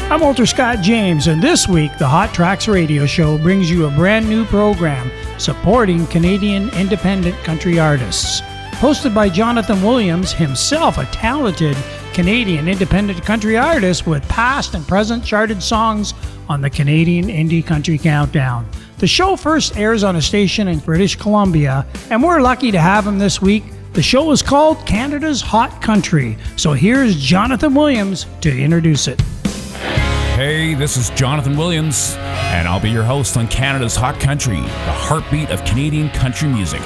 I'm Walter Scott James, and this week the Hot TRAX radio show brings you a brand new program supporting Canadian independent country artists. Hosted by Jonathan Williams, himself a talented Canadian independent country artist with past and present charted songs on the Canadian Indie Country Countdown. The show first airs on a station in British Columbia, and we're lucky to have him this week. The show is called Canada's Hot Country, so here's Jonathan Williams to introduce it. Hey, this is Jonathan Williams, and I'll be your host on Canada's Hot Country, the heartbeat of Canadian country music,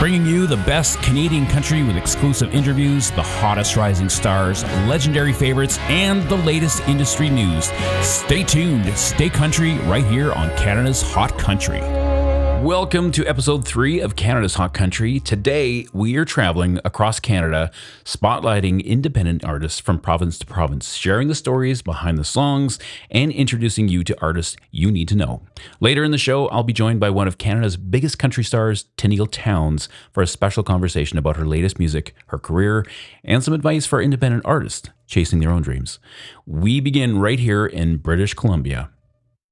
bringing you the best Canadian country with exclusive interviews, the hottest rising stars, legendary favorites, and the latest industry news. Stay tuned, stay country, right here on Canada's Hot Country. Welcome to episode 3 of Canada's Hot Country. Today, we are traveling across Canada, spotlighting independent artists from province to province, sharing the stories behind the songs, and introducing you to artists you need to know. Later in the show, I'll be joined by one of Canada's biggest country stars, Tenille Townes, for a special conversation about her latest music, her career, and some advice for independent artists chasing their own dreams. We begin right here in British Columbia.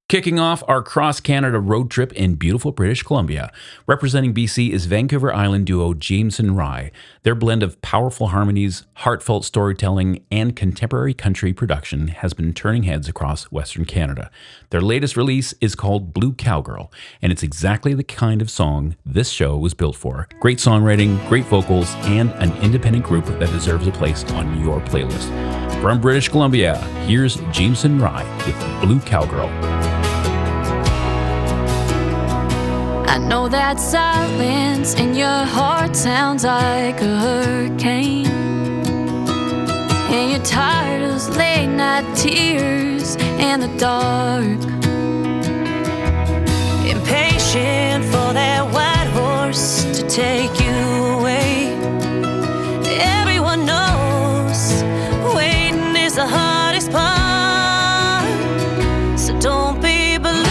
Kicking off our cross-Canada road trip in beautiful British Columbia, representing BC is Vancouver Island duo James and Rye. Their blend of powerful harmonies, heartfelt storytelling, and contemporary country production has been turning heads across Western Canada. Their latest release is called Blue Cowgirl, and it's exactly the kind of song this show was built for. Great songwriting, great vocals, and an independent group that deserves a place on your playlist. From British Columbia, here's James and Rye with Blue Cowgirl. I know that silence in your heart sounds like a hurricane, and you're tired of those late night tears and the dark, impatient for that white horse to take you away. Everyone knows waiting is the hardest part, so don't be blue.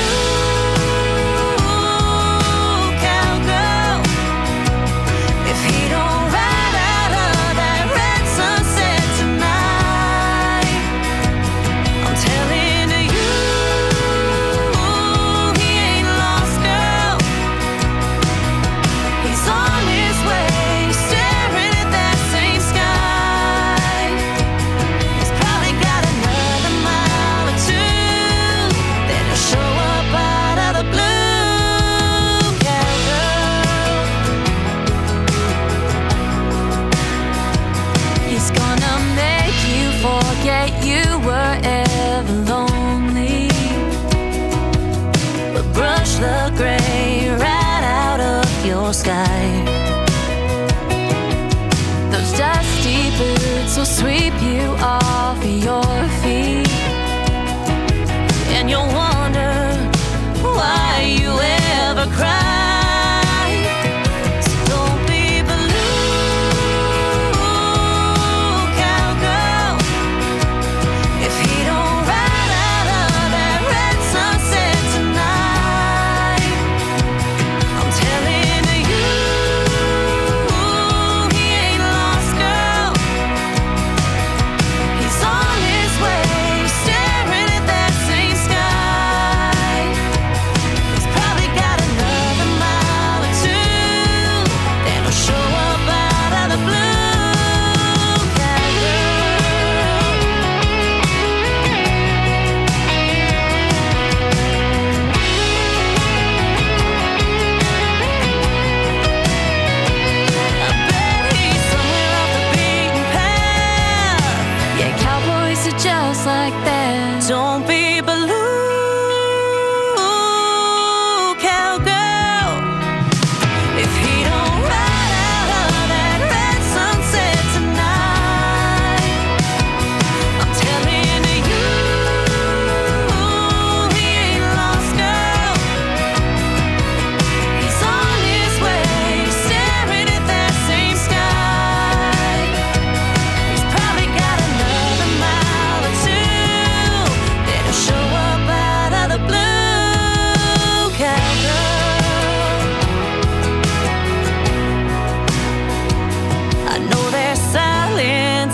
You were ever lonely, but brush the gray right out of your sky. Those dusty boots will sweep you off your feet, and you'll wonder why you ever cried.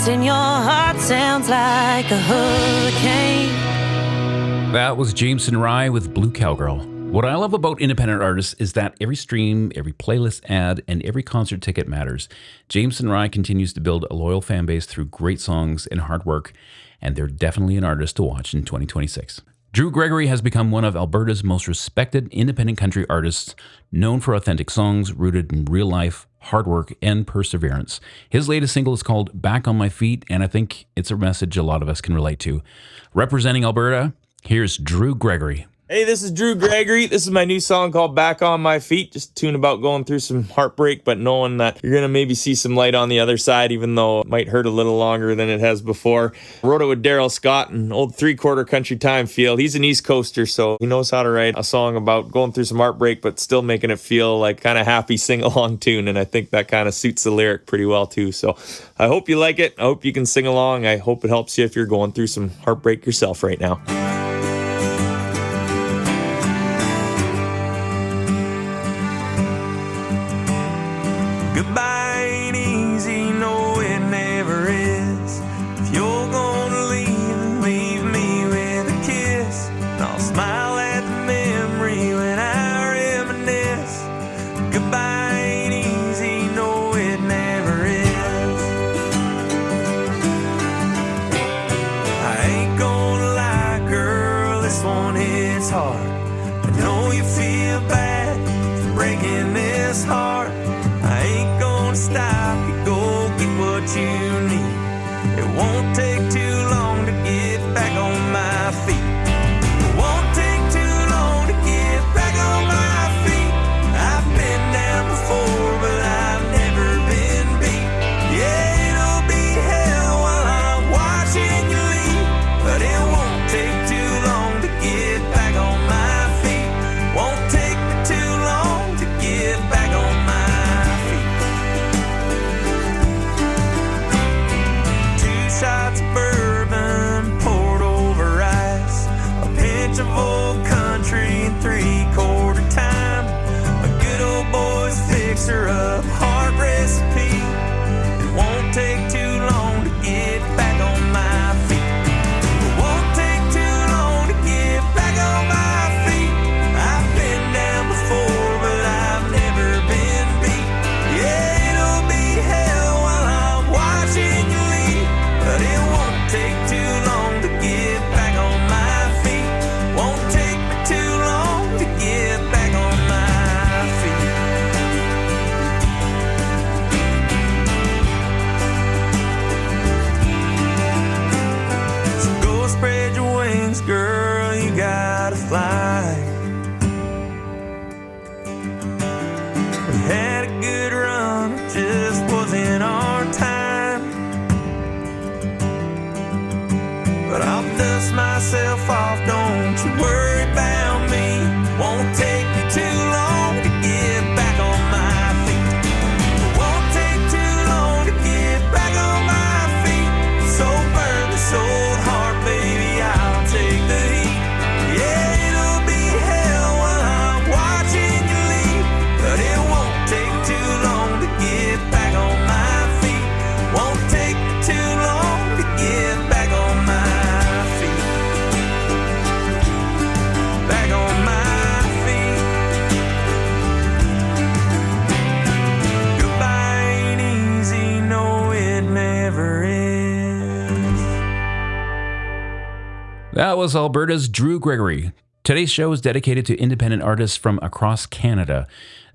In your heart sounds like a hurricane, That was Jameson Rye with Blue Cowgirl. What I love about independent artists is that every stream, every playlist ad, and every concert ticket matters. Jameson Rye continues to build a loyal fan base through great songs and hard work, and they're definitely an artist to watch in 2026. Drew Gregory has become one of Alberta's most respected independent country artists, known for authentic songs rooted in real life, hard work, and perseverance. His latest single is called Back on My Feet, and I think it's a message a lot of us can relate to. Representing Alberta, here's Drew Gregory. Hey, this is Drew Gregory. This is my new song called Back on My Feet. Just a tune about going through some heartbreak, but knowing that you're going to maybe see some light on the other side, even though it might hurt a little longer than it has before. Wrote it with Daryl Scott, an old three-quarter country time feel. He's an East Coaster, so he knows how to write a song about going through some heartbreak, but still making it feel like kind of happy sing-along tune, and I think that kind of suits the lyric pretty well, too. So I hope you like it. I hope you can sing along. I hope it helps you if you're going through some heartbreak yourself right now. Goodbye ain't easy, no it never is. If you're gonna leave me with a kiss. And I'll smile at the memory when I reminisce. Goodbye ain't easy, no it never is. I ain't gonna lie, girl, this one hits hard. I know you feel bad for breaking this heart. I ain't gonna stop you, go get what you need. It won't take too long to get back on my feet. It won't take too long to get back on my feet. I've been down before, but I've never been beat. Yeah, it'll be hell while I'm watching you leave, but it won't take too long to get back on my feet. Won't take me too long to get back on my feet. Shots of bourbon poured over ice, a pinch of old country and three-quarter time, a good old boy's fixer-up heart recipe. It won't take too long to get back on my feet. It won't take too long to get back on my feet. I've been down before, but I've never been beat. Yeah, it'll be hell while I'm watching you leave, but it won't take too long to get back on my feet. Won't take me too long to get back on my feet. So go spread your wings, girl, you gotta fly. We had a good run, it just wasn't our time. But I'll dust myself off, don't you worry about me. Won't take me too long to get back on my feet. Won't take too long to get back on my feet. So burn this old heart, baby, I'll take the heat. Yeah, it'll be hell while I'm watching you leave, but it won't take too long to get back on my feet. Won't take me too long to get back on my feet. Back on my feet. Goodbye ain't easy, no it never is. That was Alberta's Drew Gregory. Today's show is dedicated to independent artists from across Canada.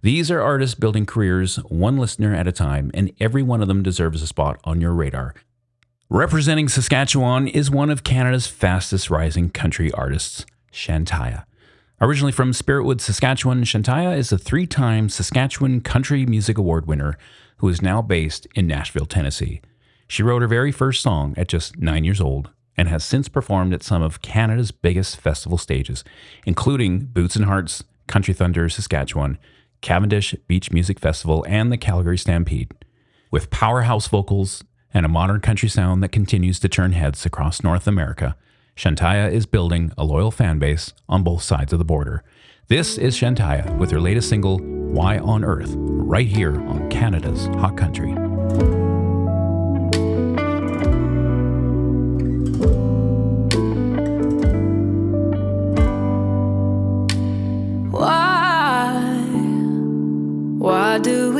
These are artists building careers one listener at a time, and every one of them deserves a spot on your radar. Representing Saskatchewan is one of Canada's fastest rising country artists, Shantaya. Originally from Spiritwood, Saskatchewan, Shantaya is a 3-time Saskatchewan Country Music Award winner who is now based in Nashville, Tennessee. She wrote her very first song at just 9 years old and has since performed at some of Canada's biggest festival stages, including Boots and Hearts, Country Thunder, Saskatchewan, Cavendish Beach Music Festival, and the Calgary Stampede. With powerhouse vocals and a modern country sound that continues to turn heads across North America, Shantaya is building a loyal fan base on both sides of the border. This is Shantaya with her latest single, Why on Earth, right here on Canada's Hot Country.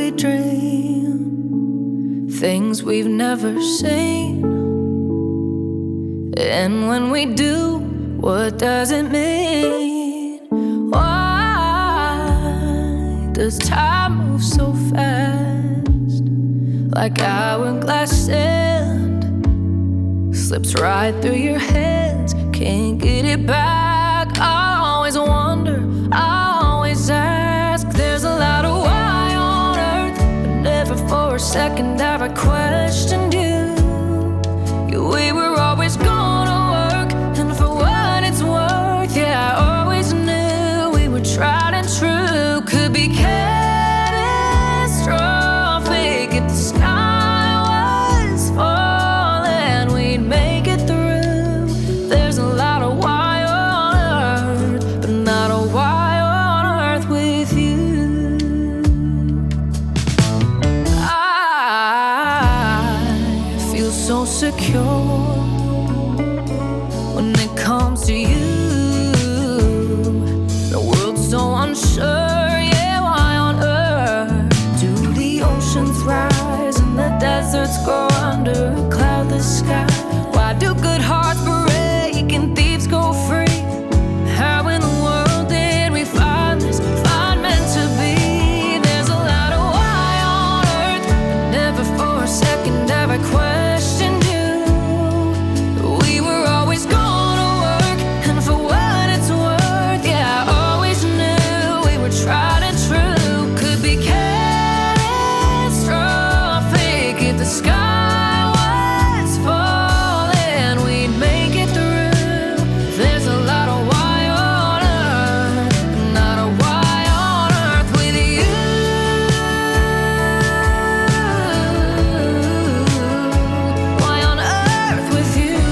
we dream things we've never seen. And when we do, what does it mean? Why does time move so fast? Like hourglass sand slips right through your hands, can't get it back. I always wonder, I always ask. There's a lot of why on earth, but never for a second have I questioned you. We were always gonna work, and for what it's worth, yeah, I always knew we were tried and true. Could be catastrophic if the sky was falling, we'd make it through. There's a lot of why on earth, but not a why on earth with you. I feel so secure when it comes to you. The world's so unsure, yeah, why on earth do the oceans rise and the deserts go under a cloudless sky? Why do good hearts break and thieves go free? How in the world did we find this, find meant to be? There's a lot of why on earth, but never for a second have I questioned you. We were always gonna work, and for what it's worth, yeah, I always knew we were tried and true. Could be catastrophic if the sky was falling, we'd make it through. There's a lot of why on earth, not a why on earth with you. Why on earth with you?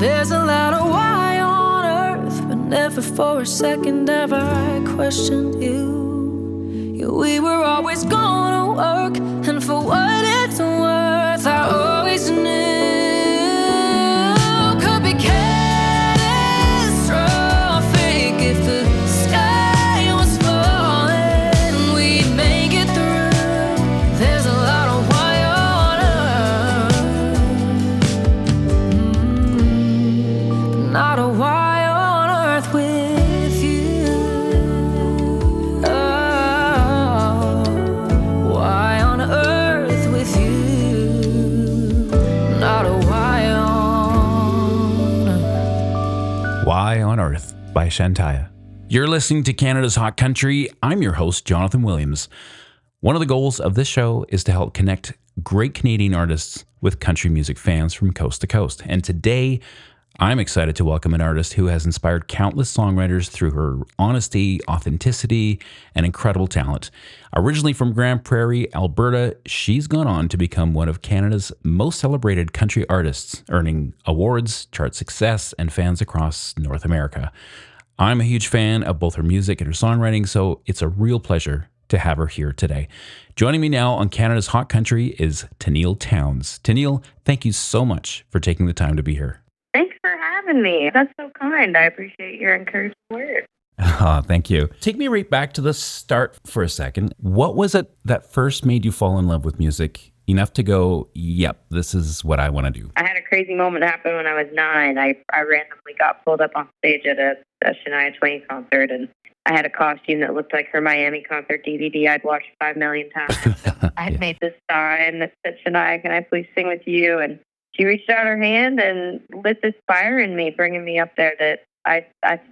There's a lot of why on earth, but never for a second have I questioned you. Yeah, we were always gonna work, and for what it's worth, I always knew. Could be catastrophic if the sky was falling, we'd make it through. There's a lot of why on earth, not a why on earth with you. Oh, why on earth with you? Not a why on earth. Why on Earth by Shantaya. You're listening to Canada's Hot Country. I'm your host, Jonathan Williams. One of the goals of this show is to help connect great Canadian artists with country music fans from coast to coast. And today, I'm excited to welcome an artist who has inspired countless songwriters through her honesty, authenticity, and incredible talent. Originally from Grand Prairie, Alberta, she's gone on to become one of Canada's most celebrated country artists, earning awards, chart success, and fans across North America. I'm a huge fan of both her music and her songwriting, so it's a real pleasure to have her here today. Joining me now on Canada's Hot Country is Tenille Townes. Tenille, thank you so much for taking the time to be here. Thanks for having me. That's so kind. I appreciate your encouraging words. Thank you. Take me right back to the start for a second. What was it that first made you fall in love with music enough to go, yep, this is what I want to do? I had a crazy moment happen when I was 9. I randomly got pulled up on stage at a Shania Twain concert, and I had a costume that looked like her Miami concert DVD I'd watched 5 million times. I had made this sign that said, Shania, can I please sing with you? And she reached out her hand and lit this fire in me, bringing me up there that I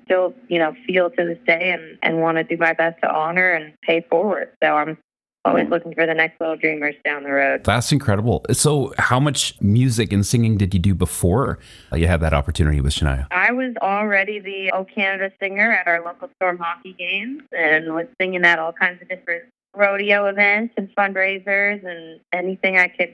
still, feel to this day and want to do my best to honor and pay forward. So I'm always looking for the next little dreamers down the road. That's incredible. So how much music and singing did you do before you had that opportunity with Shania? I was already the O Canada singer at our local Storm hockey games and was singing at all kinds of different rodeo events and fundraisers and anything I could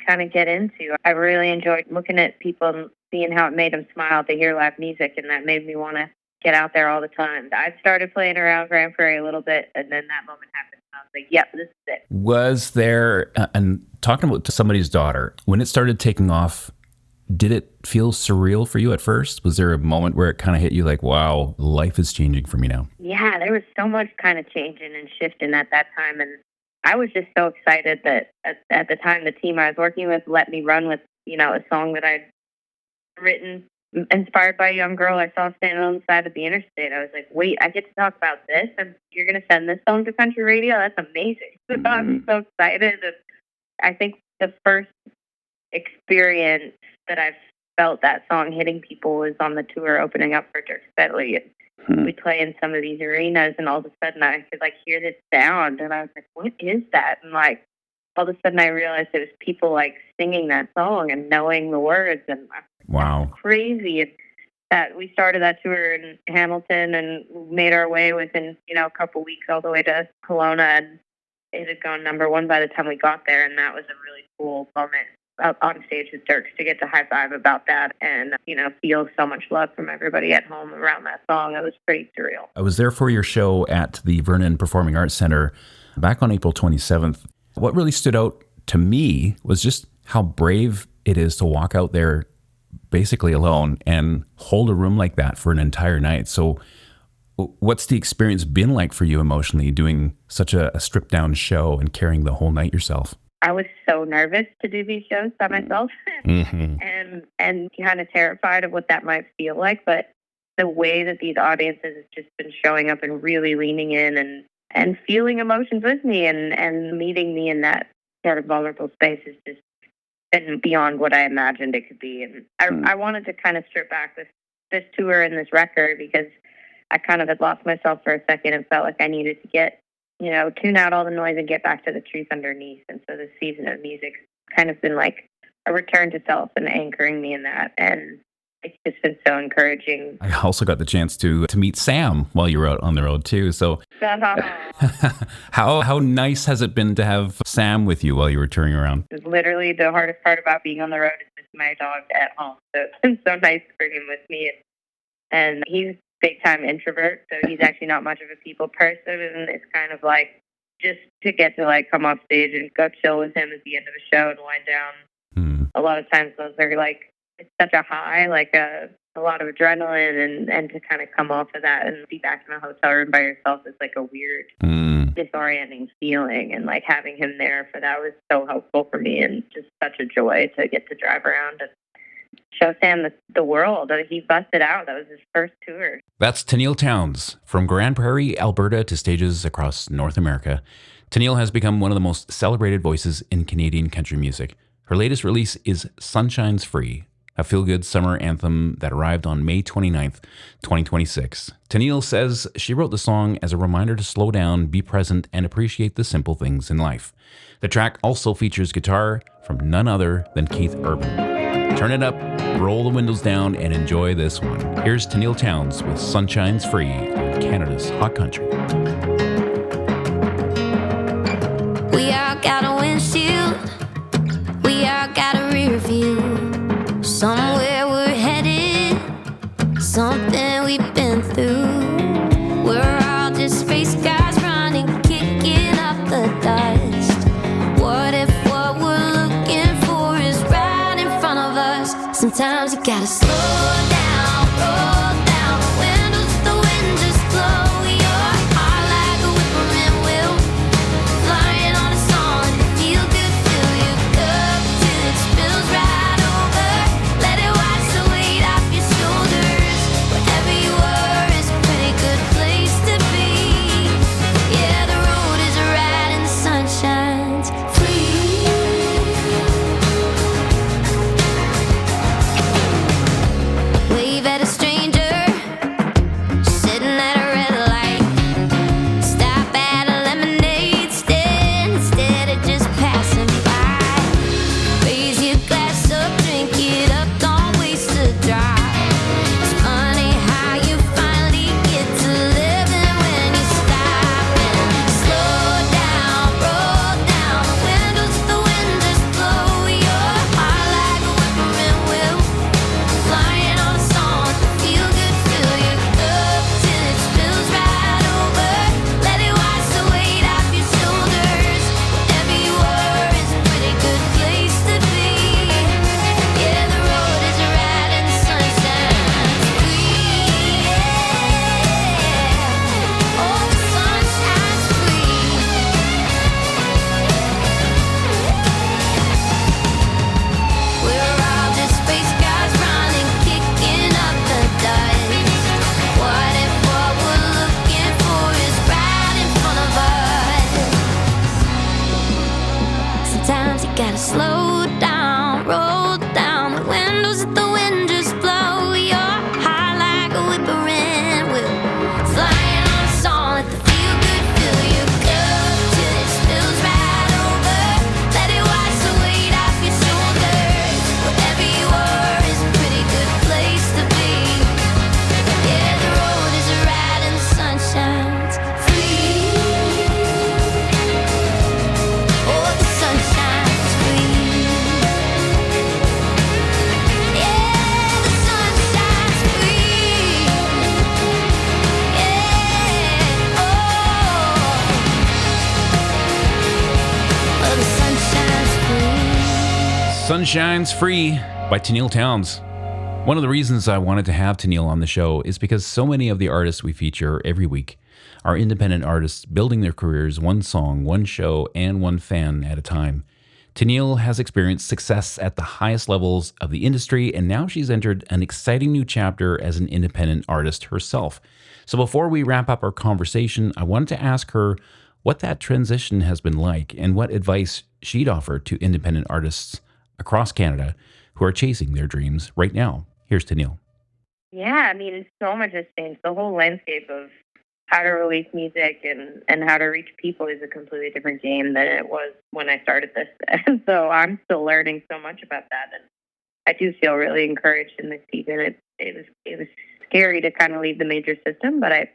kind of get into. I really enjoyed looking at people and seeing how it made them smile to hear live music, and that made me want to get out there all the time. I started playing around Grand Prairie a little bit, and then that moment happened. And I was like, yep, this is it. Was there, and talking about somebody's daughter, when it started taking off, did it feel surreal for you at first? Was there a moment where it kind of hit you like, wow, life is changing for me now? Yeah, there was so much kind of changing and shifting at that time. And I was just so excited that at the time the team I was working with let me run with, a song that I'd written inspired by a young girl I saw standing on the side of the interstate. I was like, wait, I get to talk about this, and you're going to send this song to country radio? That's amazing. So I'm so excited. And I think the first experience that I've felt that song hitting people was on the tour opening up for Dirk Bentley. And we play in some of these arenas, and all of a sudden I could hear this sound, and I was like, what is that? And all of a sudden I realized it was people singing that song and knowing the words, and wow, crazy. And that we started that tour in Hamilton and made our way within a couple weeks all the way to Kelowna, and it had gone #1 by the time we got there, and that was a really cool moment up on stage with Dirks to get to high five about that and feel so much love from everybody at home around that song. It was pretty surreal. I was there for your show at the Vernon Performing Arts Center back on April 27th. What really stood out to me was just how brave it is to walk out there basically alone and hold a room like that for an entire night. So what's the experience been like for you emotionally doing such a stripped down show and carrying the whole night yourself? I was so nervous to do these shows by myself and kind of terrified of what that might feel like. But the way that these audiences have just been showing up and really leaning in and feeling emotions with me and meeting me in that sort of vulnerable space has just been beyond what I imagined it could be. And I wanted to kind of strip back this tour and this record because I kind of had lost myself for a second and felt like I needed to get, tune out all the noise and get back to the truth underneath. And so this season of music's kind of been like a return to self and anchoring me in that. And it's just been so encouraging. I also got the chance to meet Sam while you were out on the road too. So how nice has it been to have Sam with you while you were touring around? It's literally the hardest part about being on the road is just my dog at home. So it's been so nice for him with me. And he's big time introvert, so he's actually not much of a people person, and it's kind of like just to get to come off stage and go chill with him at the end of a show and wind down. A lot of times those are it's such a high, a lot of adrenaline, and to kind of come off of that and be back in a hotel room by yourself is a weird disorienting feeling, and having him there for that was so helpful for me and just such a joy to get to drive around and show Sam the world. He busted out. That was his first tour. That's Tennille Townes. From Grand Prairie, Alberta to stages across North America, Tennille has become one of the most celebrated voices in Canadian country music. Her latest release is Sunshine's Free, a feel-good summer anthem that arrived on May 29th, 2026. Tennille says she wrote the song as a reminder to slow down, be present, and appreciate the simple things in life. The track also features guitar from none other than Keith Urban. Turn it up, roll the windows down, and enjoy this one. Here's Tennille Townes with Sunshine's Free on Canada's Hot Country. We all got a windshield, we all got a rear view. Somewhere we're headed, something we've been through. We're all just space guys running, kicking up the dust. What if what we're looking for is right in front of us? Sometimes you gotta slow down, roll down the windows, the wind just blow your heart like a whippering wheel, flying on a song, feel good, fill your cup till it spills right over. Let it wash the weight off your shoulders. Wherever you are is a pretty good place to be. Yeah, the road is a ride and the sun shines free. Sunshine's Free by Tennille Towns. One of the reasons I wanted to have Tennille on the show is because so many of the artists we feature every week are independent artists building their careers one song, one show, and one fan at a time. Tennille has experienced success at the highest levels of the industry, and now she's entered an exciting new chapter as an independent artist herself. So before we wrap up our conversation, I wanted to ask her what that transition has been like and what advice she'd offer to independent artists across Canada who are chasing their dreams right now. Here's Tennille. Yeah, I mean, so much has changed. The whole landscape of how to release music and how to reach people is a completely different game than it was when I started this. And so I'm still learning so much about that. And I do feel really encouraged in this season. It was scary to kind of leave the major system, but I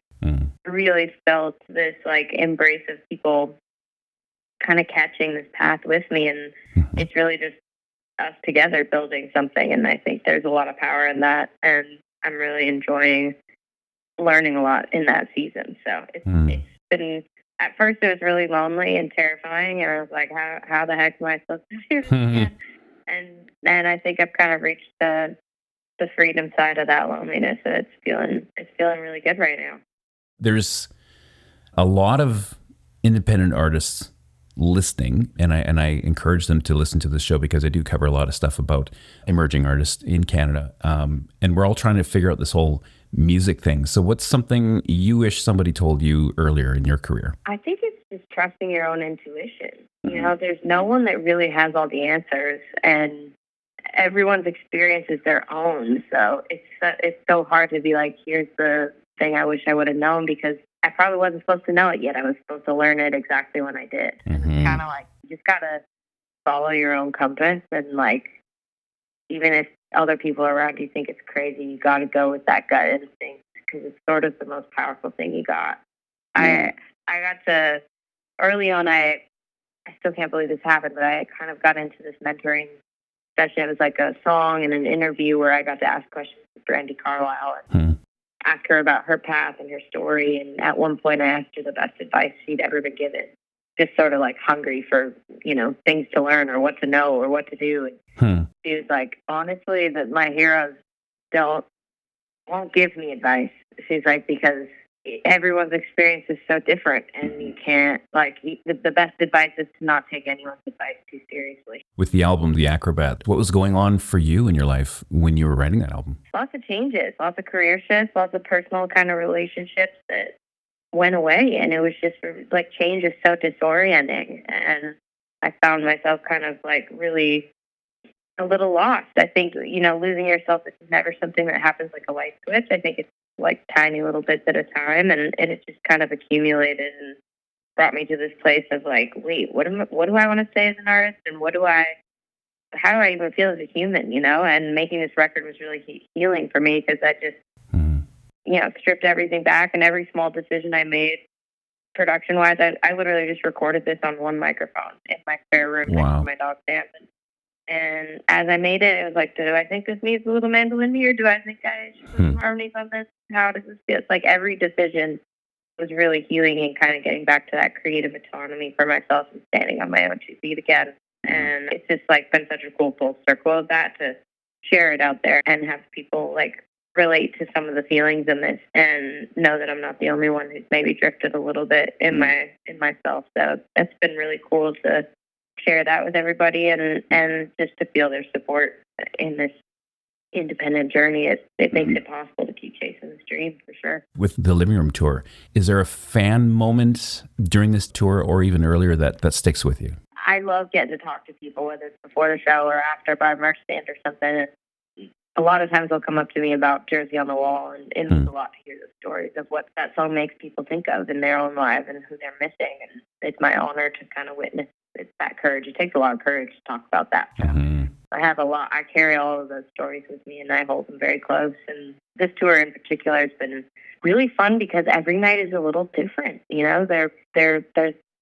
really felt this like embrace of people kind of catching this path with me. And it's really just us together building something, and I think there's a lot of power in that, and I'm really enjoying learning a lot in that season. So it's been, at first it was really lonely and terrifying, and I was like, how the heck am I supposed to do this again? And then I think I've kind of reached the freedom side of that loneliness, and it's feeling really good right now. There's a lot of independent artists listening, and I encourage them to listen to this show because I do cover a lot of stuff about emerging artists in Canada, and we're all trying to figure out this whole music thing. So what's something you wish somebody told you earlier in your career? I think it's just trusting your own intuition. You know, there's no one that really has all the answers, and everyone's experience is their own. So it's so hard to be like, here's the thing I wish I would have known, because I probably wasn't supposed to know it yet. I was supposed to learn it exactly when I did. It's kind of like, you just got to follow your own compass. And like, even if other people around you think it's crazy, you got to go with that gut instinct, because it's sort of the most powerful thing you got. I got to, early on, I still can't believe this happened, but I kind of got into this mentoring session. It was like a song and an interview where I got to ask questions to Brandy Carlisle and ask her about her path and her story. And at one point I asked her the best advice she'd ever been given, just sort of like hungry for, you know, things to learn or what to know or what to do. And she was like, honestly, that my heroes won't give me advice. She's like, because everyone's experience is so different, and you can't, like, the best advice is to not take anyone's advice too seriously. With the album, The Acrobat, what was going on for you in your life when you were writing that album? Lots of changes, lots of career shifts, lots of personal kind of relationships that went away. And it was just like, change is so disorienting. And I found myself kind of like really a little lost. I think, you know, losing yourself is never something that happens like a light switch. I think it's like tiny little bits at a time, and it just kind of accumulated and brought me to this place of like, wait, what do I want to say as an artist, and how do I even feel as a human, you know? And making this record was really healing for me, because I just, you know, stripped everything back, and every small decision I made production-wise, I literally just recorded this on one microphone in my spare room next to my dog Sam. And as I made it, it was like, do I think this needs a little mandolin here? Do I think I should put some harmonies on this? How does this feel? It's like every decision was really healing and kind of getting back to that creative autonomy for myself and standing on my own 2 feet again. And it's just like been such a cool full circle of that, to share it out there and have people like relate to some of the feelings in this, and know that I'm not the only one who's maybe drifted a little bit in myself. So it's been really cool to share that with everybody, and just to feel their support in this independent journey. It makes it possible to keep chasing this dream, for sure. With the Living Room tour, is there a fan moment during this tour or even earlier that sticks with you? I love getting to talk to people, whether it's before the show or after by a merch stand or something. A lot of times they'll come up to me about Jersey on the Wall, and it means a lot to hear the stories of what that song makes people think of in their own lives and who they're missing. And it's my honor to kind of witness that courage. It takes a lot of courage to talk about that. I carry all of those stories with me, and I hold them very close. And this tour in particular has been really fun because every night is a little different. You know, there's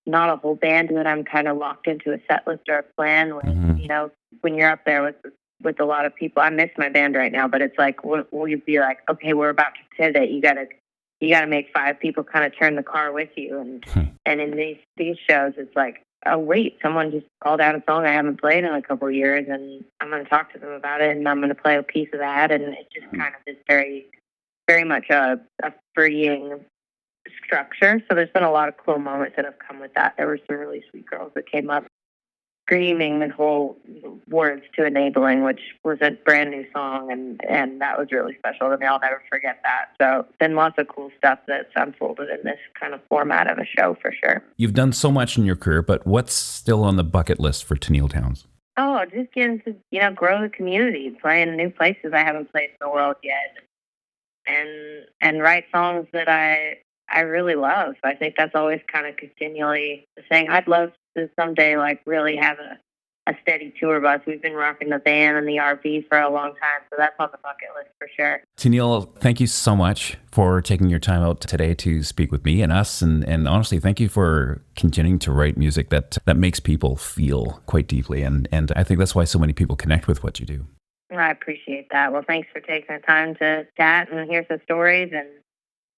not a whole band that I'm kind of locked into a set list or a plan with. You know, when you're up there with a lot of people, I miss my band right now, but it's like, will you be like, okay, we're about to pivot. You gotta make 5 people kind of turn the car with you. And in these shows, it's like, oh wait, someone just called out a song I haven't played in a couple of years, and I'm going to talk to them about it, and I'm going to play a piece of that, and it just kind of is very, very much a freeing structure. So there's been a lot of cool moments that have come with that. There were some really sweet girls that came up screaming the whole words to Enabling, which was a brand new song, and that was really special to me. I'll never forget that. So been lots of cool stuff that's unfolded in this kind of format of a show for sure. You've done so much in your career, but what's still on the bucket list for Tennille Townes? Oh, just getting to, grow the community, playing in new places I haven't played in the world yet, and write songs that I really love. I think that's always kind of continually the thing. I'd love to someday really have a steady tour bus. We've been rocking the van and the RV for a long time, so that's on the bucket list for sure. Tennille, thank you so much for taking your time out today to speak with me and us, and honestly, thank you for continuing to write music that makes people feel quite deeply, and I think that's why so many people connect with what you do. I appreciate that. Well, thanks for taking the time to chat and hear some stories, and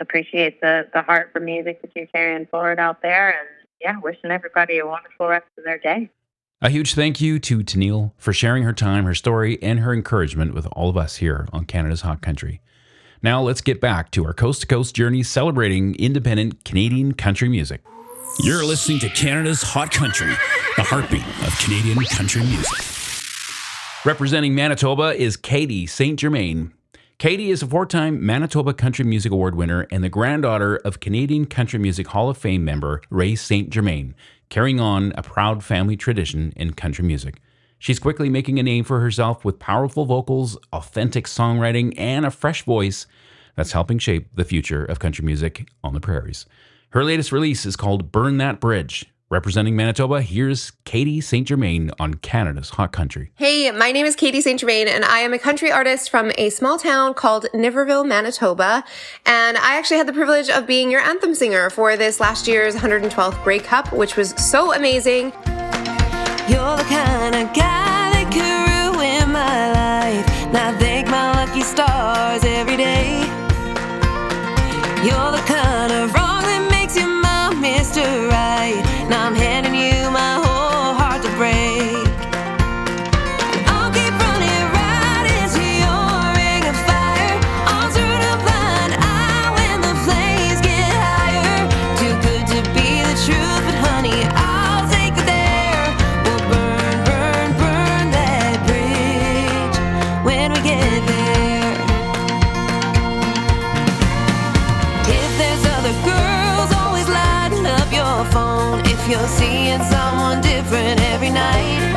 appreciate the heart for music that you're carrying forward out there, and wishing everybody a wonderful rest of their day. A huge thank you to Tennille for sharing her time, her story, and her encouragement with all of us here on Canada's Hot Country. Now let's get back to our coast-to-coast journey celebrating independent Canadian country music. You're listening to Canada's Hot Country, the heartbeat of Canadian country music. Representing Manitoba is Katie St. Germain. Katie is a 4-time Manitoba Country Music Award winner and the granddaughter of Canadian Country Music Hall of Fame member Ray St. Germain, carrying on a proud family tradition in country music. She's quickly making a name for herself with powerful vocals, authentic songwriting, and a fresh voice that's helping shape the future of country music on the prairies. Her latest release is called Burn That Bridge. Representing Manitoba, here's Katie St. Germain on Canada's Hot Country. Hey, my name is Katie St. Germain, and I am a country artist from a small town called Niverville, Manitoba. And I actually had the privilege of being your anthem singer for this last year's 112th Grey Cup, which was so amazing. You're the kind of guy that could ruin my life. Now I thank my lucky stars every day. You're the kind of wrong that makes your mom Mr. Right. Now I'm handing you my whole heart to break. I'll keep running right into your ring of fire. I'll turn a blind eye when the flames get higher. Too good to be the truth, but honey, I'll take it there. We'll burn, burn, burn that bridge when we get there. If there's other girls always lighting up your phone, if you're seeing someone different every night,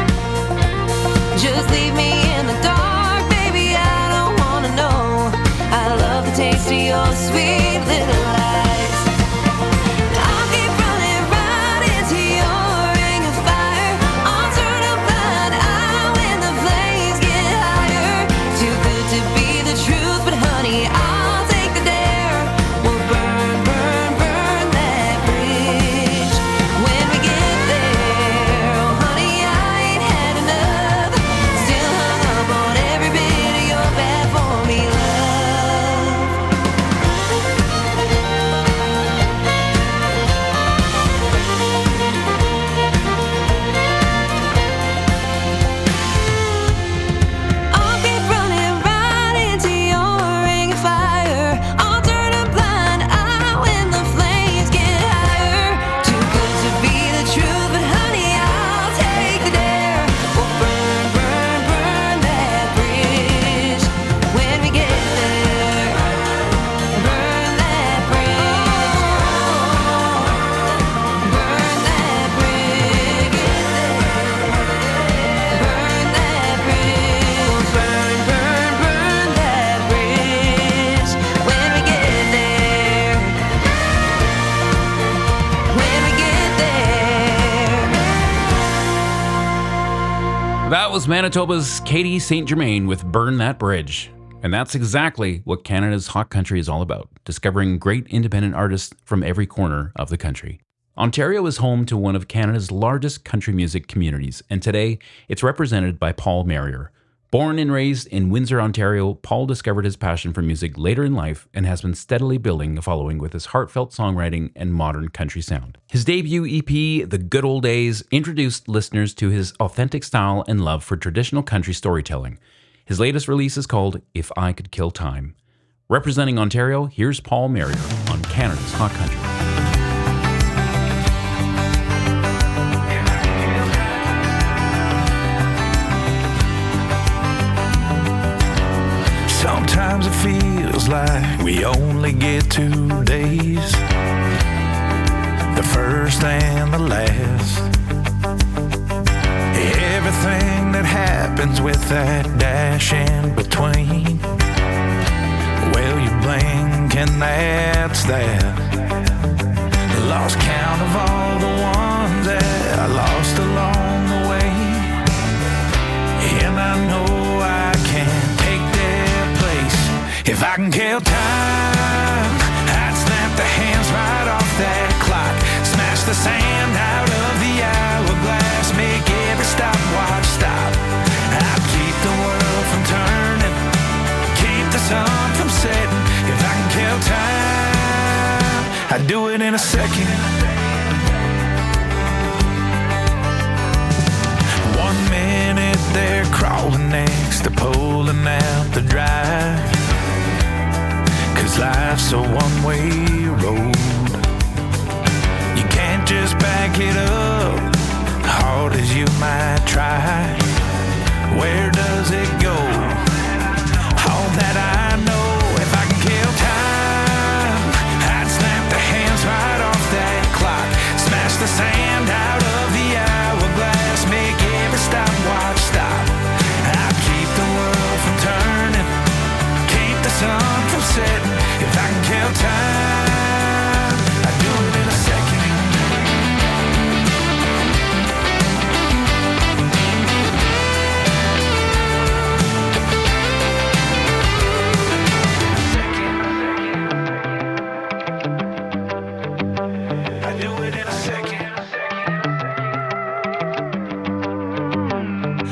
just leave me in the dark, baby, I don't wanna know. I love the taste of your sweet little lies. I'll keep running right into your ring of fire. I'll turn a blind eye when the flames get higher. Too good to be the truth, but honey, I'll take the dare. We'll burn, burn, burn that bridge when we get there. Oh, honey, I ain't had enough. Still hung up on every bit of your bad for me love. I'll keep running right into your ring of fire. I'll turn a blind eye when the flames get higher. Too good to be the truth, but honey, I'll take the dare. We'll burn, burn, burn that bridge when we get there. Burn that bridge. Burn that bridge. Burn that bridge. Burn, burn, burn that bridge when we get there. When we get there. That was Manitoba's Katie St. Germain with Burn That Bridge. And that's exactly what Canada's Hot Country is all about, discovering great independent artists from every corner of the country. Ontario is home to one of Canada's largest country music communities, and today it's represented by Paul Marrier. Born and raised in Windsor, Ontario, Paul discovered his passion for music later in life and has been steadily building a following with his heartfelt songwriting and modern country sound. His debut EP, The Good Old Days, introduced listeners to his authentic style and love for traditional country storytelling. His latest release is called If I Could Kill Time. Representing Ontario, here's Paul Merrier on Canada's Hot Country. Sometimes it feels like we only get 2 days, the first and the last. Everything that happens with that dash in between, well, you blink and that's that. Lost count of all the ones that I lost along the way, and I know I can't take their place. If I can kill time, I'd snap the hands right off that clock, smash the sand out of the hourglass, make every stopwatch stop. I'd keep the world from turning, keep the sun from setting. If I can kill time, I'd do it in a second. 1 minute they're crawling, next to pulling out the drive, 'cause life's a one-way road. You can't just back it up, hard as you might try. Where does it go? All that I know, if I can kill time, I'd snap the hands right off that clock, smash the sand out of the hourglass, make every stopwatch stop. I'd keep the world from turning, keep the sun from setting. If I can kill time, I'd do it in a second.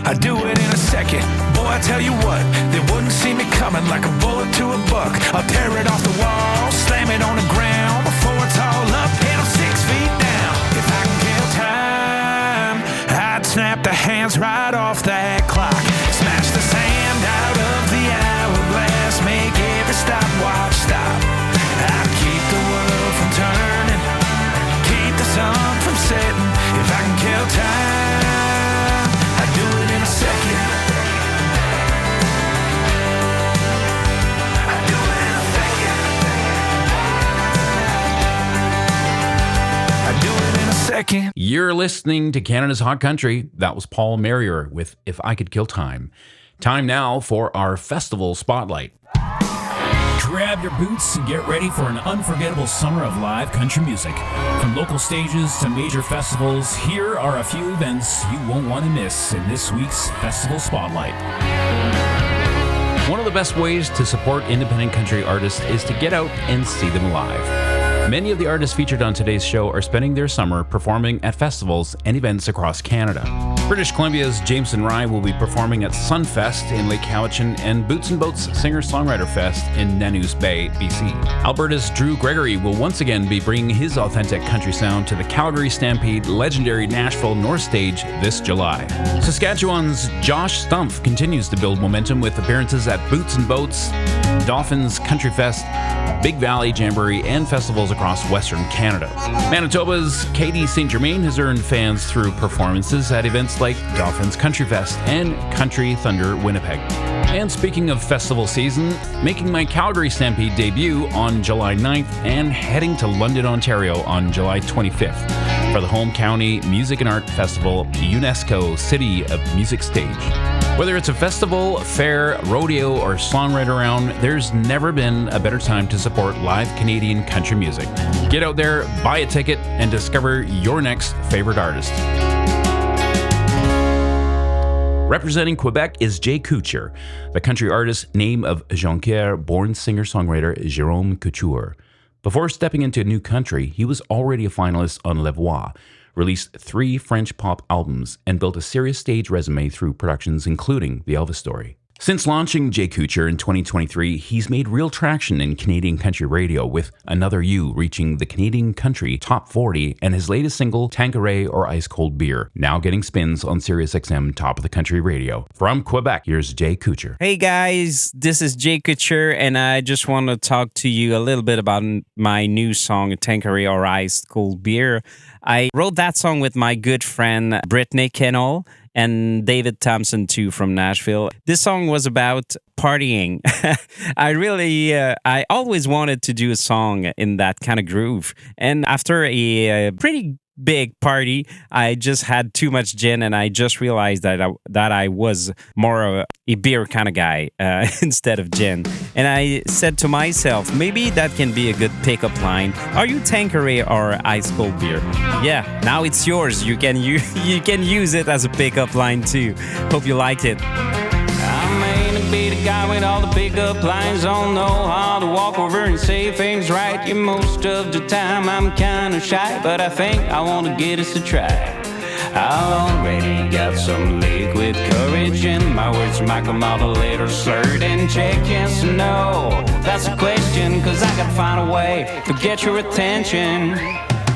I'd do it in a second. Boy, I tell you what, they wouldn't see me coming like a bullet to a buck. I'll tear it off the wall, slam it on the ground before it's all up, and I'm 6 feet down. If I can kill time, I'd snap the hands right off that clock, smash the sand out of the hourglass, make every stopwatch stop. I'd keep the world from turning, keep the sun from setting. If I can kill time, I'd do it in a second. I'd do it in a second. I'd do it in a second. You're listening to Canada's Hot Country. That was Paul Merrier with If I Could Kill Time. Time now for our festival spotlight. Grab your boots and get ready for an unforgettable summer of live country music. From local stages to major festivals, here are a few events you won't want to miss in this week's Festival Spotlight. One of the best ways to support independent country artists is to get out and see them live. Many of the artists featured on today's show are spending their summer performing at festivals and events across Canada. British Columbia's Jameson Rye will be performing at Sunfest in Lake Cowichan and Boots and Boats Singer-Songwriter Fest in Nanu's Bay, BC. Alberta's Drew Gregory will once again be bringing his authentic country sound to the Calgary Stampede legendary Nashville North Stage this July. Saskatchewan's Josh Stumpf continues to build momentum with appearances at Boots and Boats, Dauphin's Country Fest, Big Valley Jamboree, and festivals across Western Canada. Manitoba's Katie St. Germain has earned fans through performances at events like Dauphin's Country Fest and Country Thunder Winnipeg. And speaking of festival season, making my Calgary Stampede debut on July 9th and heading to London, Ontario on July 25th for the Home County Music and Art Festival, UNESCO City of Music Stage. Whether it's a festival, fair, rodeo, or songwriter round, there's never been a better time to support live Canadian country music. Get out there, buy a ticket, and discover your next favorite artist. Representing Quebec is Jay Couture, the country artist name of Jonquière-born singer-songwriter Jérôme Couture. Before stepping into new country, he was already a finalist on Les Voix, released 3 French pop albums, and built a serious stage resume through productions including The Elvis Story. Since launching Jay Kutcher in 2023, he's made real traction in Canadian country radio, with Another You reaching the Canadian Country Top 40 and his latest single, Tanqueray or Ice Cold Beer, now getting spins on SiriusXM Top of the Country Radio. From Quebec, here's Jay Kutcher. Hey guys, this is Jay Kutcher, and I just want to talk to you a little bit about my new song, Tanqueray or Ice Cold Beer. I wrote that song with my good friend Brittany Kennel and David Thompson too from Nashville. This song was about partying. I always wanted to do a song in that kind of groove. And after a pretty big party, I just had too much gin, and I just realized that I was more of a beer kind of guy instead of gin. And I said to myself, maybe that can be a good pickup line. Are you Tanqueray or Ice Cold Beer? Yeah, now it's yours. You can use it as a pickup line too. Hope you like it. I may be the guy with all the pickup lines. Don't know how to walk over and say things right. Yeah, most of the time I'm kinda shy, but I think I wanna get us to try. I already got some liquid courage, and my words might come out a little slurred and check yes or no. That's a question, cause I gotta find a way to get your attention.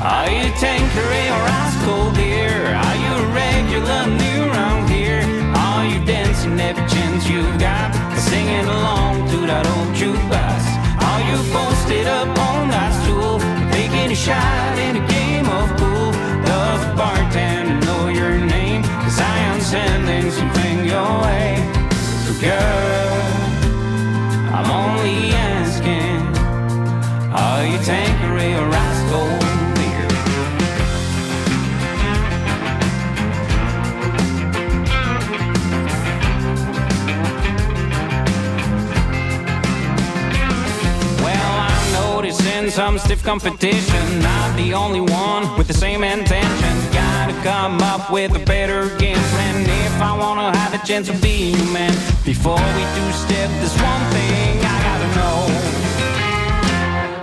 Are you Tanqueray or Ice Cold Beer? Are you a regular new around here? Are you dancing every chance you've got, singing along to that old jukebox? Are you posted up on that stool, taking a shot in a game of pool? Does the bartender know your name? Cause I am sending something your way. So girl, I'm only asking, are you Tanqueray or Ice Cold? Some stiff competition, not the only one with the same intention. Gotta come up with a better game plan if I wanna have a chance of being a man. Before we two-step, there's one thing I gotta know.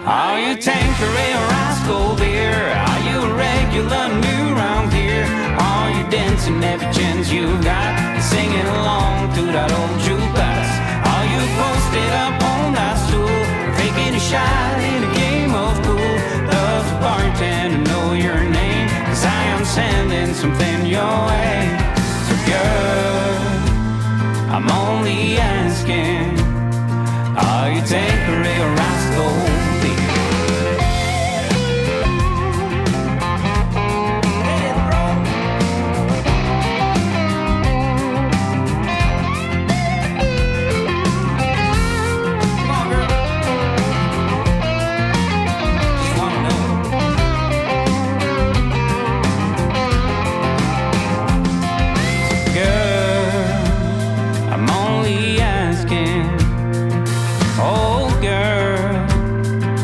Are you Tanqueray or Ice Cold Beer? Are you a regular new around here? Are you dancing every chance you got, singing along to that old jukebox? Are you posted up on that stool, taking a shot in a game of pool? Does the bartender know your name? Cause I am sending something your way. So girl, I'm only asking, are you Tanqueray or Ice Cold Beer?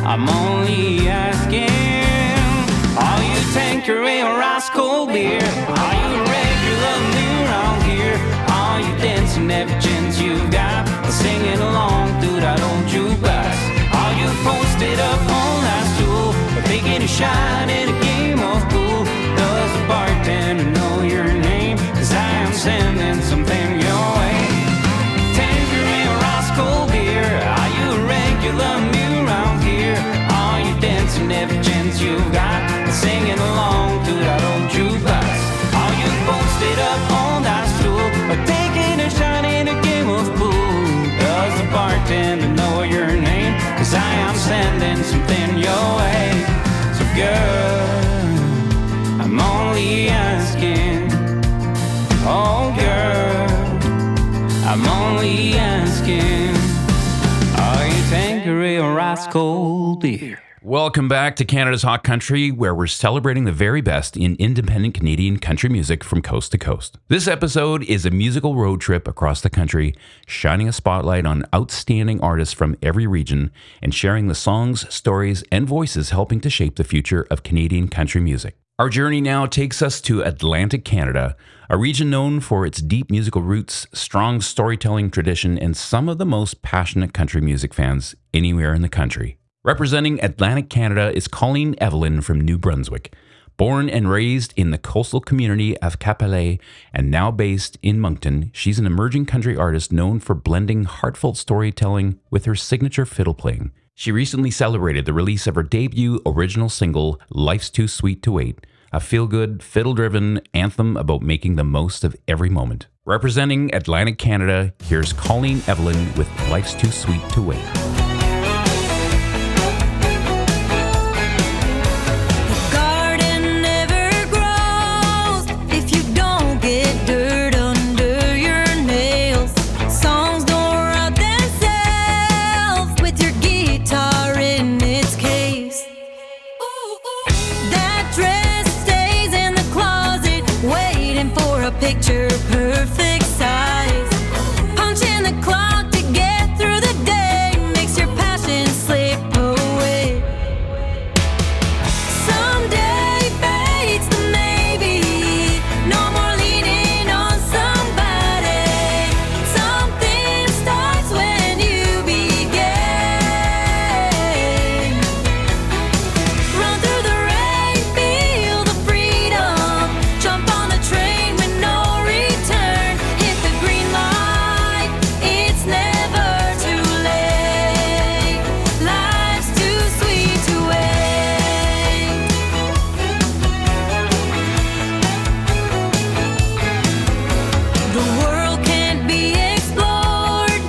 I'm only asking, are you Tanqueray or Ice Cold Beer? Are you a regular new around here? Are you dancing every chance you've got, singing along to that old jukebox? Are you posted up on that stool, or taking a shot in a game of pool? Does the bartender know your name? Cause I am sending something your way. Tanqueray or Ice Cold Beer? Are you a regular new around here? Are you dancing every chance you've got, singing along to that old jukebox? Are you posted up on that stool, or taking a shot in a game of pool? Does the bartender know your name? Cause I am sending something your way. So girl, I'm only asking, oh girl, I'm only asking, are you Tanqueray or Ice Cold Beer? Welcome back to Canada's Hot Country, where we're celebrating the very best in independent Canadian country music from coast to coast. This episode is a musical road trip across the country, shining a spotlight on outstanding artists from every region and sharing the songs, stories, and voices helping to shape the future of Canadian country music. Our journey now takes us to Atlantic Canada, a region known for its deep musical roots, strong storytelling tradition, and some of the most passionate country music fans anywhere in the country. Representing Atlantic Canada is Colleen Evelyn from New Brunswick. Born and raised in the coastal community of Capelé and now based in Moncton, she's an emerging country artist known for blending heartfelt storytelling with her signature fiddle playing. She recently celebrated the release of her debut original single, Life's Too Sweet to Wait, a feel-good, fiddle-driven anthem about making the most of every moment. Representing Atlantic Canada, here's Colleen Evelyn with Life's Too Sweet to Wait. Picture perfect size. Punching the clock to get through the day makes your passion slip away. Someday fades to maybe. No more leaning on somebody. Something starts when you begin. Run through the rain, feel the freedom. Jump on the train with no return. Hit the green light, it's never too late. Life's too sweet to wait. The world can't be explored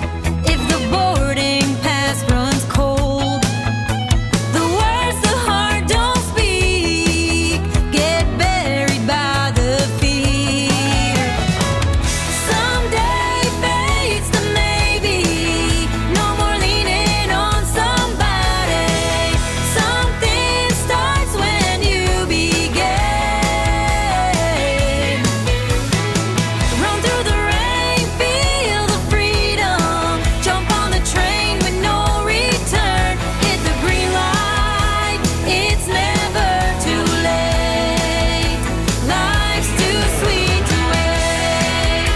if the boarding pass runs cold. The words the heart don't speak get buried by the fear. Someday fades to maybe. No more leaning on somebody. Something starts when you begin. Run through the rain, feel the freedom. Jump on the train with no return. Hit the green light, it's never too late. Life's too sweet to wait.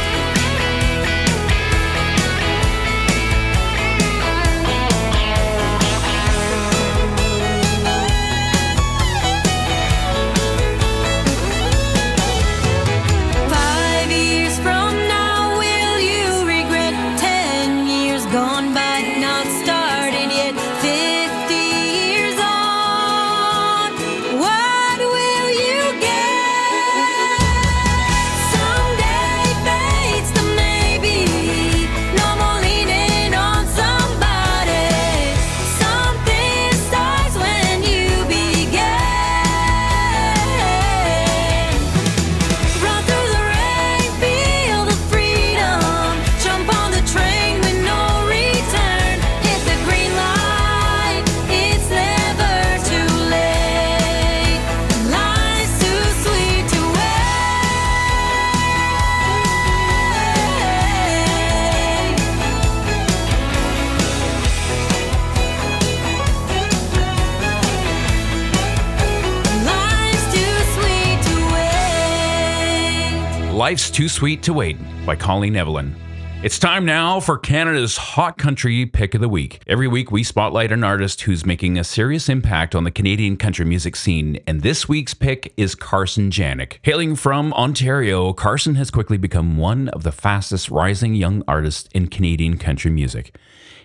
Five years from now, will you regret 10 years gone by, not started yet? 50 years on, what will you get? Someday fades to maybe. No more leaning on somebody. Something starts when you begin. Run through the rain, feel the freedom. Jump on the train with no return. Hit the green light, it's never too late. Life's too sweet to wait. Life's too sweet to wait. Life's Too Sweet to Wait by Colleen Evelyn. It's time now for Canada's Hot Country Pick of the Week. Every week we spotlight an artist who's making a serious impact on the Canadian country music scene, and this week's pick is Carson Janik. Hailing from Ontario, Carson has quickly become one of the fastest rising young artists in Canadian country music.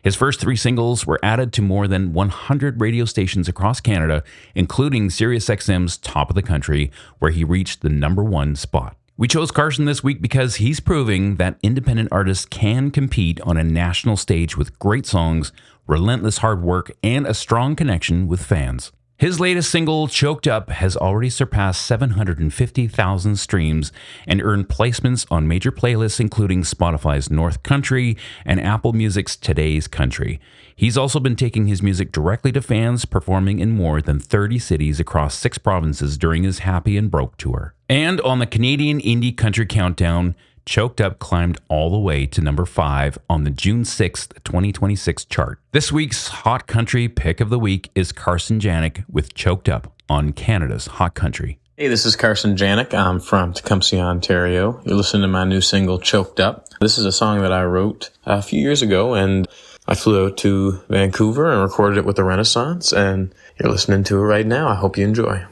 His first 3 singles were added to more than 100 radio stations across Canada, including SiriusXM's Top of the Country, where he reached the #1 spot. We chose Carson this week because he's proving that independent artists can compete on a national stage with great songs, relentless hard work, and a strong connection with fans. His latest single, Choked Up, has already surpassed 750,000 streams and earned placements on major playlists including Spotify's North Country and Apple Music's Today's Country. He's also been taking his music directly to fans, performing in more than 30 cities across 6 provinces during his Happy and Broke tour. And on the Canadian Indie Country Countdown, Choked Up climbed all the way to number 5 on the June 6th, 2026 chart. This week's Hot Country Pick of the Week is Carson Janik with Choked Up on Canada's Hot Country. Hey, this is Carson Janik. I'm from Tecumseh, Ontario. You're listening to my new single, Choked Up. This is a song that I wrote a few years ago, and I flew out to Vancouver and recorded it with the Renaissance, and you're listening to it right now. I hope you enjoy.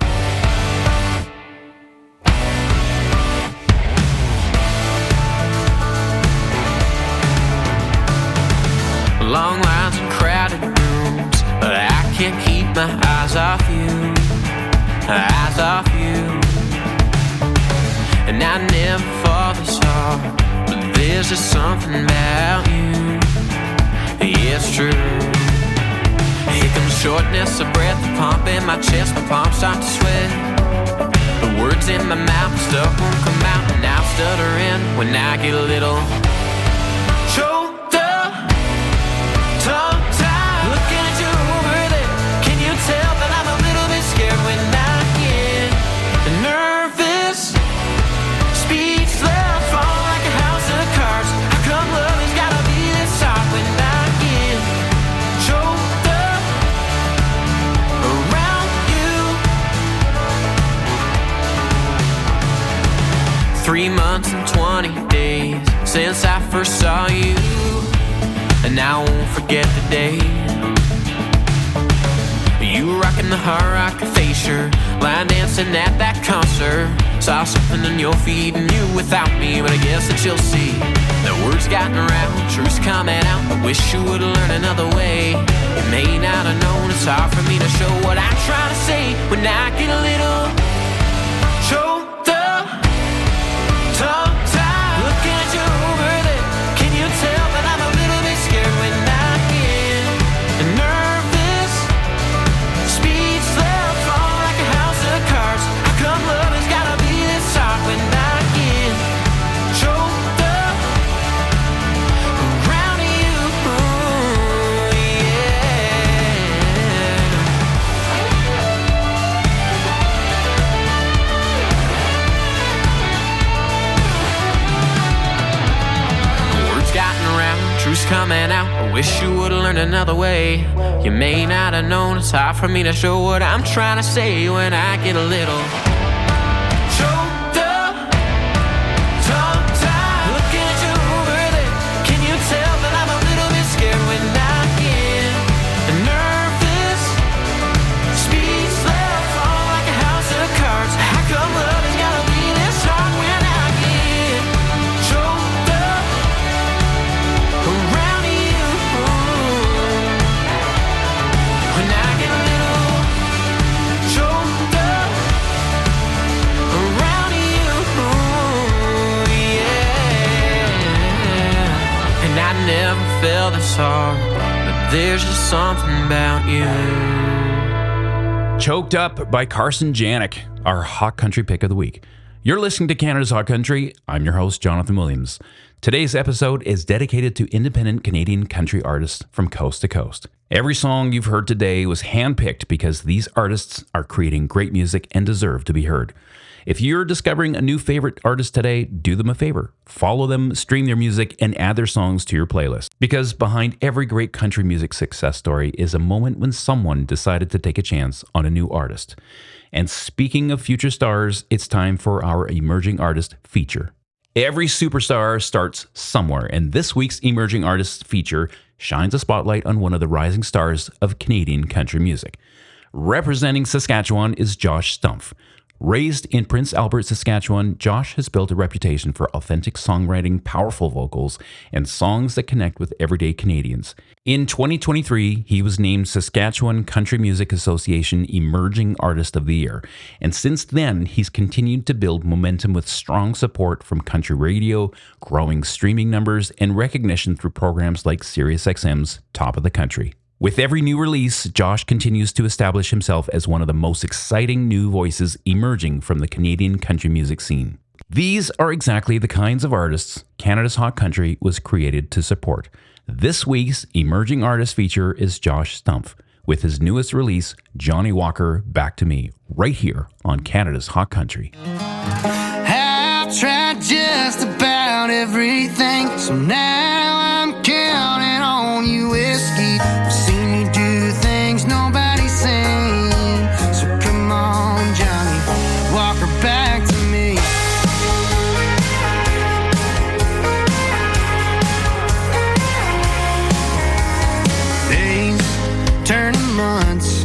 long lines and crowded rooms, but I can't keep my eyes off you, eyes off you. And I never fall this hard, but there's just something about you. Yeah, it's true. Here comes shortness of breath, the pump in my chest, my palms start to sweat. The words in my mouth, stuff won't come out, and I'm stuttering when I get a little choked up, tongue-tied. Looking at you over there, can you tell that I'm a little bit scared when I get nervous? Speechless, fall like a house of cards. How come love has gotta be this hard when I get choked up around you? 3 months and 20 days since I first saw you, and I won't forget the day. You were rocking the hard rock fascia, line dancing at that concert. Saw something in your feet and you without me, but I guess that you'll see. The words gotten around, truth's coming out. I wish you would learn another way. You may not have known, it's hard for me to show what I'm trying to say when I get a little choked up, tongue-tied. Looking at you over there, can you tell that I'm a little bit scared when I get nervous? Speechless, fall like a house of cards. How come love has gotta be this hard when I get choked up around you? Yeah. Words gotten around, truth's coming out. I wish you would've learned another way. You may not have known, it's hard for me to show what I'm trying to say when I get a little choked up, tongue-tied. Looking at you over there, can you tell that I'm a little bit scared when I get nervous? Speechless, fall like a house of cards. How come love has gotta be this hard when I get choked up around you? When I get a little choked up around you, yeah. And I never felt this hard, but there's just something about you. Choked Up by Carson Janik, our Hot Country pick of the week. You're listening to Canada's Hot Country. I'm your host, Jonathan Williams. Today's episode is dedicated to independent Canadian country artists from coast to coast. Every song you've heard today was handpicked because these artists are creating great music and deserve to be heard. If you're discovering a new favorite artist today, do them a favor. Follow them, stream their music, and add their songs to your playlist. Because behind every great country music success story is a moment when someone decided to take a chance on a new artist. And speaking of future stars, it's time for our Emerging Artist feature. Every superstar starts somewhere, and this week's Emerging Artists feature shines a spotlight on one of the rising stars of Canadian country music. Representing Saskatchewan is Josh Stumpf. Raised in Prince Albert, Saskatchewan, Josh has built a reputation for authentic songwriting, powerful vocals, and songs that connect with everyday Canadians. In 2023, he was named Saskatchewan Country Music Association Emerging Artist of the Year, and since then, he's continued to build momentum with strong support from country radio, growing streaming numbers, and recognition through programs like SiriusXM's Top of the Country. With every new release, Josh continues to establish himself as one of the most exciting new voices emerging from the Canadian country music scene. These are exactly the kinds of artists Canada's Hot Country was created to support. This week's Emerging Artist feature is Josh Stumpf, with his newest release, Johnny Walker, Back to Me, right here on Canada's Hot Country. I've tried just about everything, so now I'm counting on you, whiskey. I've seen you do things nobody's seen, so come on, Johnny Walker, back to me. Days turning months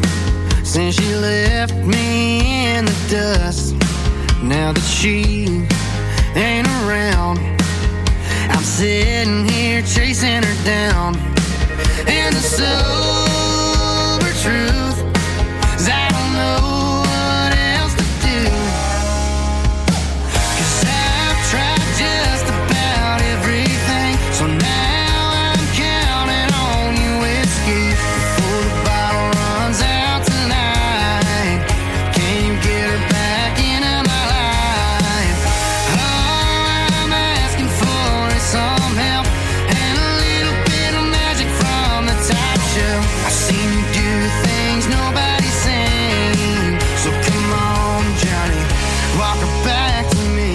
since she left me in the dust. Now that she ain't around, I'm sitting here chasing her down. And the sober truth is I don't know what else to do. 'Cause I've tried just about everything, so now I'm counting on you, whiskey, before the bottle runs out tonight. Can you get her back into my life? All I'm asking for is some help and a little bit of magic from the top shelf. I've seen you do things nobody's seen, so come on, Johnny, walk her back to me.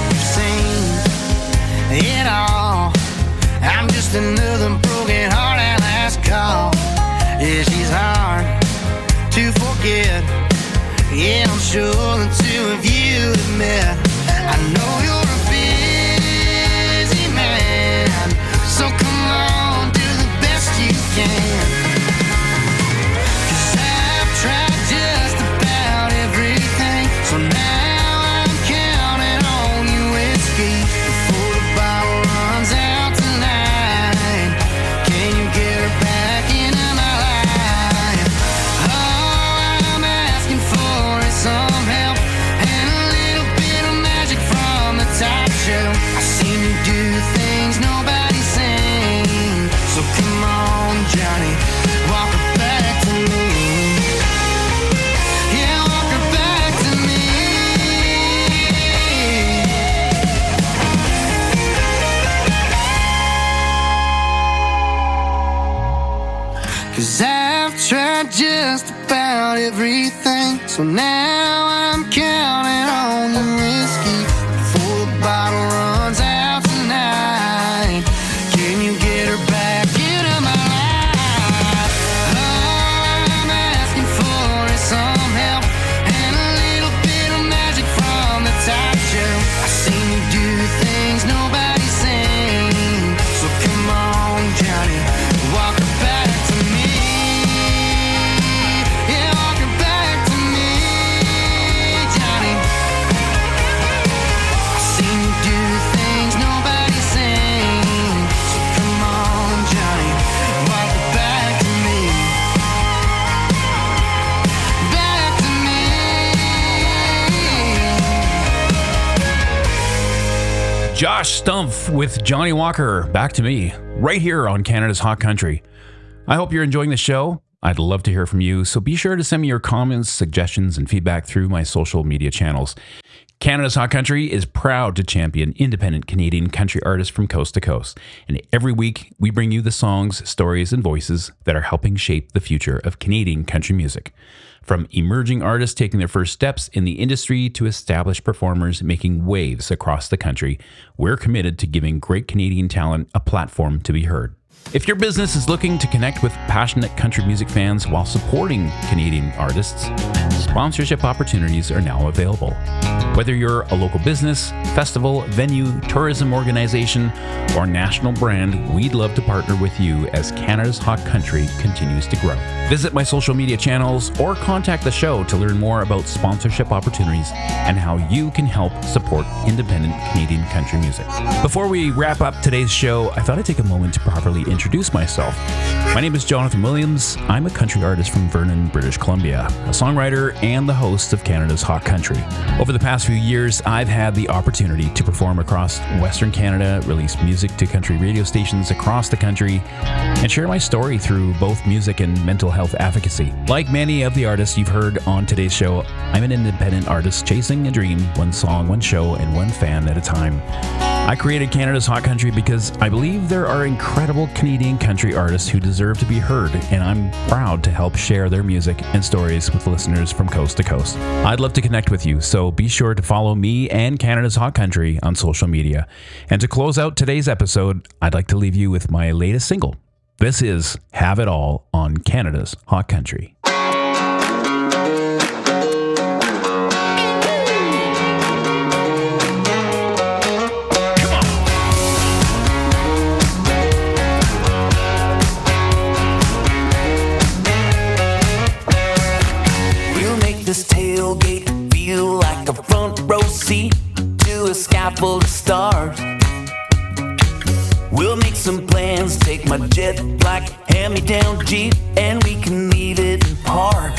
You've seen it all. I'm just another broken heart at last call. Yeah, she's hard to forget. Yeah, I'm sure the two of you have met. I know you're a busy man, so come on, do the best you can. 'Cause I've tried just about everything, so now I'm counting on you, whiskey, before the bottle runs out tonight. Can you get her back into my life? All I'm asking for is some help and a little bit of magic from the top shelf. I've seen you do things nobody's seen, so come on, Johnny, walk her back to me. Yeah, walk her back to me. 'Cause I've tried just about everything, so now I'm counting on the whiskey before the bottle runs out tonight. Can you get her back into my life? All I'm asking for is some help and a little bit of magic from the top shelf. I've seen you do things nobody's seen, so come on, Johnny, walk her back to me. Yeah, walk her back to me, Johnny. I've seen you do things nobody's seen, so come on, Johnny, walk her back to me. Back to me. Josh Stumpf with Johnny Walker, Back to Me, right here on Canada's Hot Country. I hope you're enjoying the show. I'd love to hear from you, so be sure to send me your comments, suggestions, and feedback through my social media channels. Canada's Hot Country is proud to champion independent Canadian country artists from coast to coast. And every week, we bring you the songs, stories, and voices that are helping shape the future of Canadian country music. From emerging artists taking their first steps in the industry to established performers making waves across the country, we're committed to giving great Canadian talent a platform to be heard. If your business is looking to connect with passionate country music fans while supporting Canadian artists, sponsorship opportunities are now available. Whether you're a local business, festival, venue, tourism organization, or national brand, we'd love to partner with you as Canada's Hot Country continues to grow. Visit my social media channels or contact the show to learn more about sponsorship opportunities and how you can help support independent Canadian country music. Before we wrap up today's show, I thought I'd take a moment to properly introduce myself. My name is Jonathan Williams. I'm a country artist from Vernon, British Columbia, a songwriter and the host of Canada's Hot Country. Over the past few years, I've had the opportunity to perform across Western Canada, release music to country radio stations across the country, and share my story through both music and mental health advocacy. Like many of the artists you've heard on today's show, I'm an independent artist chasing a dream, one song, one show, and one fan at a time. I created Canada's Hot Country because I believe there are incredible Canadian country artists who deserve to be heard, and I'm proud to help share their music and stories with listeners from coast to coast. I'd love to connect with you, so be sure to follow me and Canada's Hot Country on social media. And to close out today's episode, I'd like to leave you with my latest single. This is Have It All on Canada's Hot Country. This tailgate feel like a front row seat to a sky full of stars. We'll make some plans, take my jet black hand-me-down Jeep, and we can leave it in park.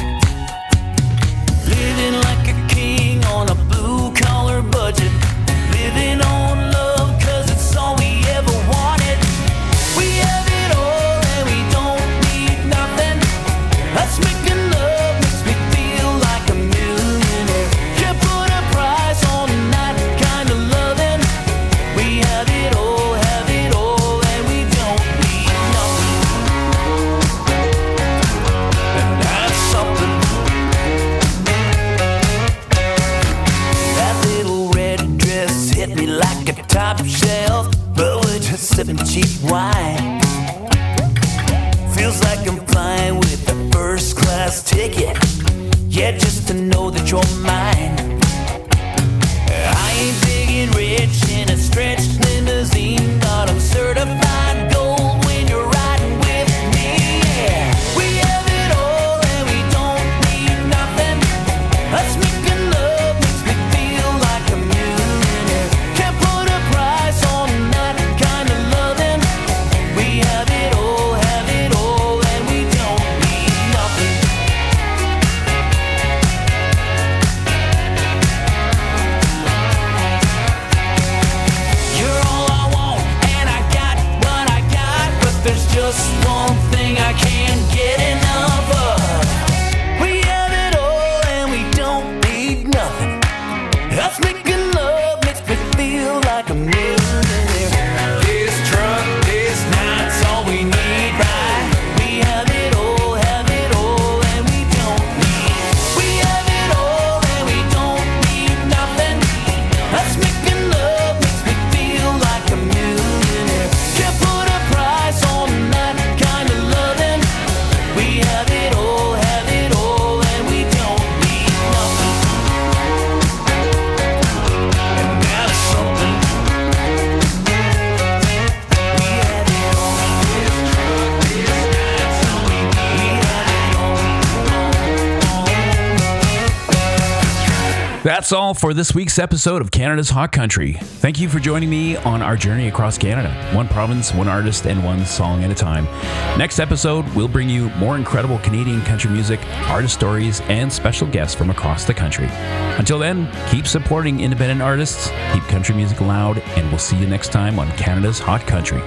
Living like a king on a blue-collar budget. Living on love, cause it's all we ever wanted. We have it all and we don't need nothing. Us making love makes me feel like a millionaire. Can't put a price on that kind of loving. We have it all, and we don't need nothing. And that's something. That little red dress hit me like a top shelf, but we're just sipping cheap wine. Feels like I'm flying with a first class ticket. Yeah, just to know that you're mine. I ain't big and rich in a stretched limousine, but I'm certified gold when you're riding with me. Yeah, we have it all and we don't need nothing. Us making love makes me feel like a millionaire. Can't put a price on that kind of loving. We have it all, and we don't need nothing. You're all I want, and I got what I got, but there's just one thing I can't get enough of. We have it all, and we don't need nothing. Us making love makes me feel like a millionaire. This truck, this night's all we need, right? We have it all, and we don't need. We have it all, and we don't need nothing. Us making love makes me feel like a millionaire. Can't put a price on that kind of loving. We have it all, and we don't need nothing. And that's something. We have it all. This truck, this night's all we need. We have it all. That's all for this week's episode of Canada's Hot Country. Thank you for joining me on our journey across Canada. One province, one artist, and one song at a time. Next episode, we'll bring you more incredible Canadian country music, artist stories, and special guests from across the country. Until then, keep supporting independent artists, keep country music loud, and we'll see you next time on Canada's Hot Country.